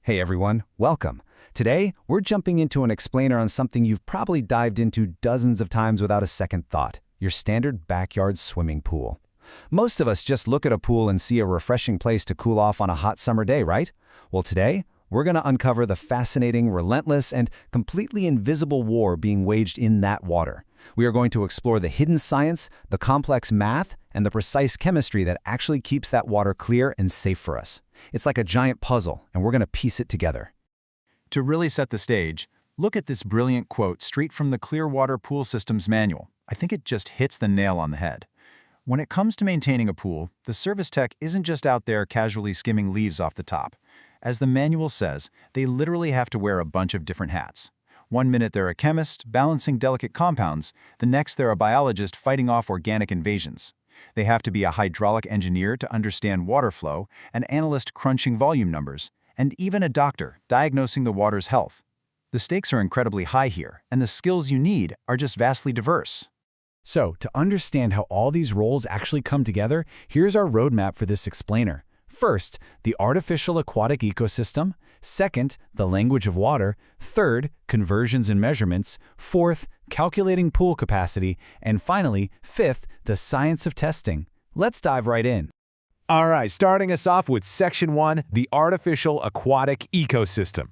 Hey everyone, welcome. Today, we're jumping into an explainer on something you've probably dived into dozens of times without a second thought, your standard backyard swimming pool. Most of us just look at a pool and see a refreshing place to cool off on a hot summer day, right? Well, today, we're going to uncover the fascinating, relentless, and completely invisible war being waged in that water. We are going to explore the hidden science, the complex math, and the precise chemistry that actually keeps that water clear and safe for us. It's like a giant puzzle, and we're going to piece it together. To really set the stage, look at this brilliant quote straight from the Clearwater Pool Systems Manual. I think it just hits the nail on the head. When it comes to maintaining a pool, the service tech isn't just out there casually skimming leaves off the top. As the manual says, they literally have to wear a bunch of different hats. One minute they're a chemist, balancing delicate compounds. The next they're a biologist fighting off organic invasions. They have to be a hydraulic engineer to understand water flow, an analyst crunching volume numbers, and even a doctor diagnosing the water's health. The stakes are incredibly high here, and the skills you need are just vastly diverse. So, to understand how all these roles actually come together, here's our roadmap for this explainer. First, the artificial aquatic ecosystem. Second, the language of water. Third, conversions and measurements. Fourth, calculating pool capacity. And finally, fifth, the science of testing. Let's dive right in. All right, starting us off with Section 1, the artificial aquatic ecosystem.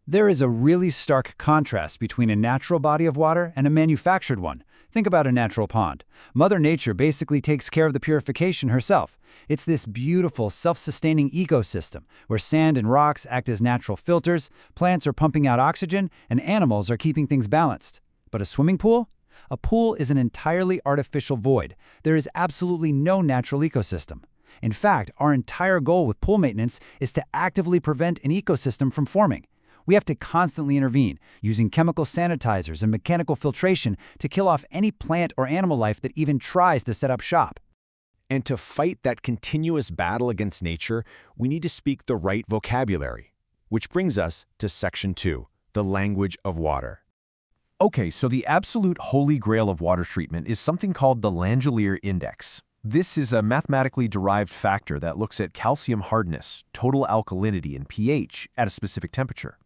There is a really stark contrast between a natural body of water and a manufactured one. Think about a natural pond. Mother Nature basically takes care of the purification herself. It's this beautiful, self-sustaining ecosystem where sand and rocks act as natural filters, plants are pumping out oxygen, and animals are keeping things balanced. But a swimming pool? A pool is an entirely artificial void. There is absolutely no natural ecosystem. In fact, our entire goal with pool maintenance is to actively prevent an ecosystem from forming. We have to constantly intervene, using chemical sanitizers and mechanical filtration to kill off any plant or animal life that even tries to set up shop. And to fight that continuous battle against nature, we need to speak the right vocabulary. Which brings us to Section 2, the language of water. Okay, so the absolute holy grail of water treatment is something called the Langelier Index. This is a mathematically derived factor that looks at calcium hardness, total alkalinity, and pH at a specific temperature.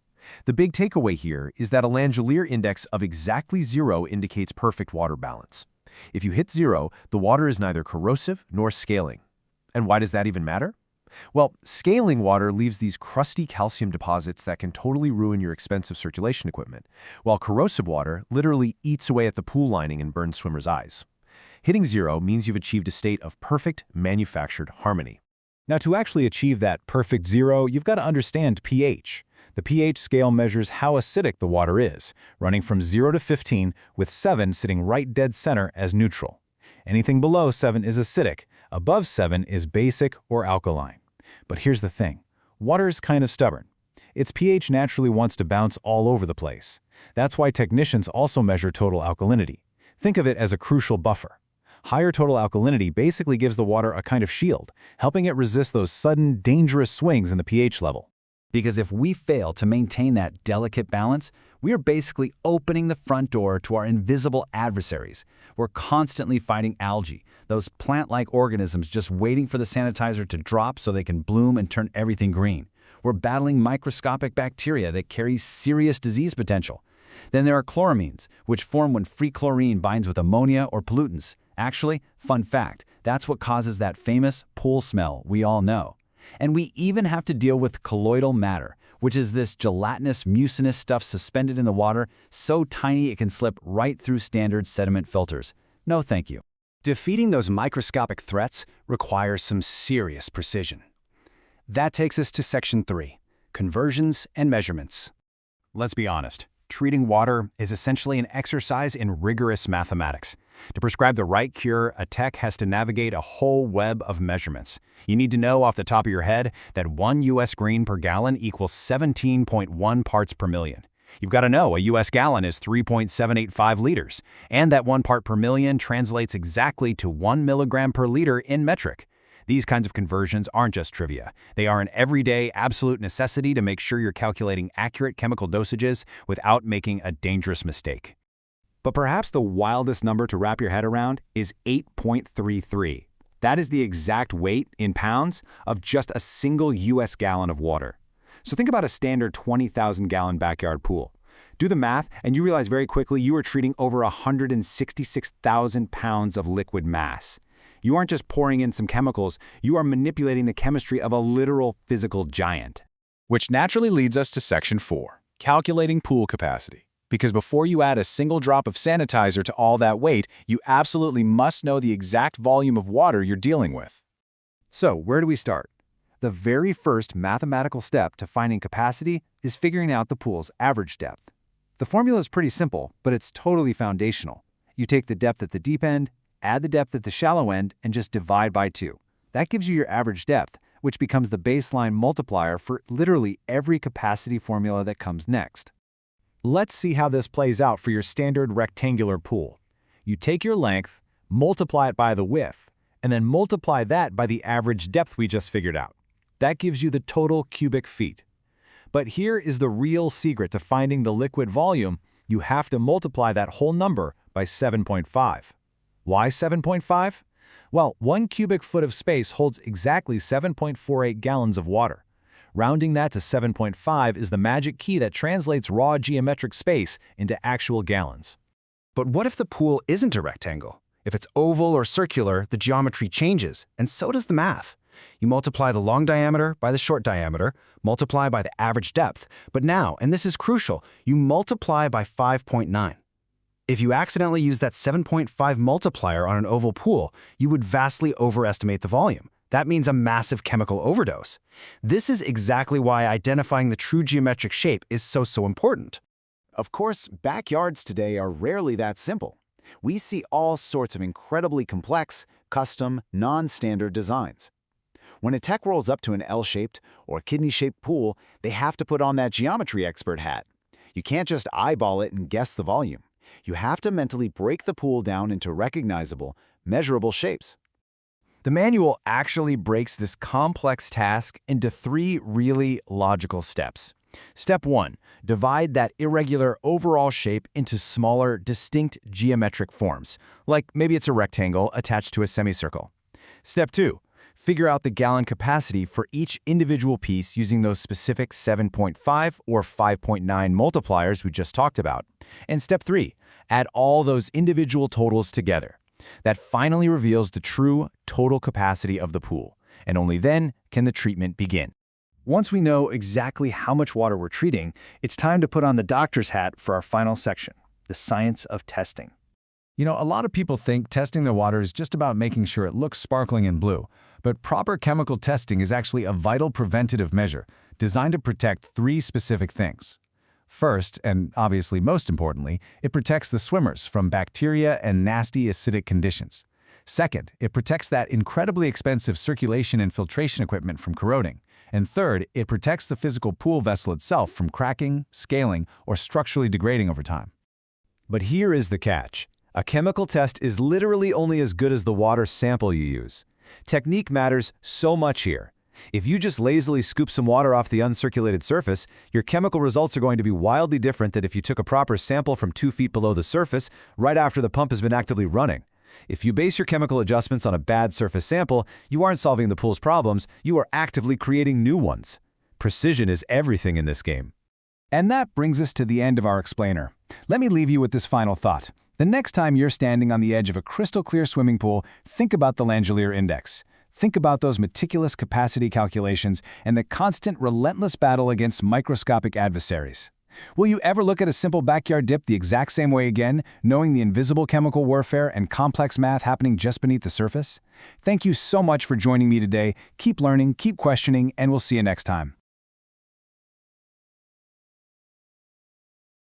The big takeaway here is that a Langelier index of exactly 0 indicates perfect water balance. If you hit 0, the water is neither corrosive nor scaling. And why does that even matter? Well, scaling water leaves these crusty calcium deposits that can totally ruin your expensive circulation equipment, while corrosive water literally eats away at the pool lining and burns swimmers' eyes. Hitting 0 means you've achieved a state of perfect manufactured harmony. Now, to actually achieve that perfect 0, you've got to understand pH. The pH scale measures how acidic the water is, running from 0 to 15, with 7 sitting right dead center as neutral. Anything below 7 is acidic, above 7 is basic or alkaline. But here's the thing, water is kind of stubborn. Its pH naturally wants to bounce all over the place. That's why technicians also measure total alkalinity. Think of it as a crucial buffer. Higher total alkalinity basically gives the water a kind of shield, helping it resist those sudden, dangerous swings in the pH level. Because if we fail to maintain that delicate balance, we are basically opening the front door to our invisible adversaries. We're constantly fighting algae, those plant-like organisms just waiting for the sanitizer to drop so they can bloom and turn everything green. We're battling microscopic bacteria that carry serious disease potential. Then there are chloramines, which form when free chlorine binds with ammonia or pollutants. Actually, fun fact, that's what causes that famous pool smell we all know. And we even have to deal with colloidal matter, which is this gelatinous, mucinous stuff suspended in the water so tiny it can slip right through standard sediment filters. No thank you. Defeating those microscopic threats requires some serious precision. That takes us to Section 3, conversions and measurements. Let's be honest, treating water is essentially an exercise in rigorous mathematics. To prescribe the right cure, a tech has to navigate a whole web of measurements. You need to know off the top of your head that 1 U.S. grain per gallon equals 17.1 parts per million. You've got to know a U.S. gallon is 3.785 liters, and that 1 part per million translates exactly to 1 milligram per liter in metric. These kinds of conversions aren't just trivia. They are an everyday, absolute necessity to make sure you're calculating accurate chemical dosages without making a dangerous mistake. But perhaps the wildest number to wrap your head around is 8.33. That is the exact weight, in pounds, of just a single U.S. gallon of water. So think about a standard 20,000-gallon backyard pool. Do the math, and you realize very quickly you are treating over 166,000 pounds of liquid mass. You aren't just pouring in some chemicals, you are manipulating the chemistry of a literal physical giant. Which naturally leads us to Section 4, calculating pool capacity. Because before you add a single drop of sanitizer to all that weight, you absolutely must know the exact volume of water you're dealing with. So, where do we start? The very first mathematical step to finding capacity is figuring out the pool's average depth. The formula is pretty simple, but it's totally foundational. You take the depth at the deep end, add the depth at the shallow end, and just divide by 2. That gives you your average depth, which becomes the baseline multiplier for literally every capacity formula that comes next. Let's see how this plays out for your standard rectangular pool. You take your length, multiply it by the width, and then multiply that by the average depth we just figured out. That gives you the total cubic feet. But here is the real secret to finding the liquid volume. You have to multiply that whole number by 7.5. Why 7.5? Well, 1 cubic foot of space holds exactly 7.48 gallons of water. Rounding that to 7.5 is the magic key that translates raw geometric space into actual gallons. But what if the pool isn't a rectangle? If it's oval or circular, the geometry changes, and so does the math. You multiply the long diameter by the short diameter, multiply by the average depth, but now, and this is crucial, you multiply by 5.9. If you accidentally use that 7.5 multiplier on an oval pool, you would vastly overestimate the volume. That means a massive chemical overdose. This is exactly why identifying the true geometric shape is so important. Of course, backyards today are rarely that simple. We see all sorts of incredibly complex, custom, non-standard designs. When a tech rolls up to an L-shaped or kidney-shaped pool, they have to put on that geometry expert hat. You can't just eyeball it and guess the volume. You have to mentally break the pool down into recognizable, measurable shapes. The manual actually breaks this complex task into 3 really logical steps. Step 1, divide that irregular overall shape into smaller, distinct geometric forms, like maybe it's a rectangle attached to a semicircle. Step 2, figure out the gallon capacity for each individual piece using those specific 7.5 or 5.9 multipliers we just talked about. And step 3, add all those individual totals together. That finally reveals the true total capacity of the pool, and only then can the treatment begin. Once we know exactly how much water we're treating, it's time to put on the doctor's hat for our final section, the science of testing. You know, a lot of people think testing the water is just about making sure it looks sparkling and blue, but proper chemical testing is actually a vital preventative measure designed to protect 3 specific things. First, and obviously most importantly, it protects the swimmers from bacteria and nasty acidic conditions. Second, it protects that incredibly expensive circulation and filtration equipment from corroding. And third, it protects the physical pool vessel itself from cracking, scaling, or structurally degrading over time. But here is the catch. A chemical test is literally only as good as the water sample you use. Technique matters so much here. If you just lazily scoop some water off the uncirculated surface, your chemical results are going to be wildly different than if you took a proper sample from 2 feet below the surface right after the pump has been actively running. If you base your chemical adjustments on a bad surface sample, you aren't solving the pool's problems, you are actively creating new ones. Precision is everything in this game. And that brings us to the end of our explainer. Let me leave you with this final thought. The next time you're standing on the edge of a crystal clear swimming pool, think about the Langelier Index. Think about those meticulous capacity calculations and the constant, relentless battle against microscopic adversaries. Will you ever look at a simple backyard dip the exact same way again, knowing the invisible chemical warfare and complex math happening just beneath the surface? Thank you so much for joining me today. Keep learning, keep questioning, and we'll see you next time.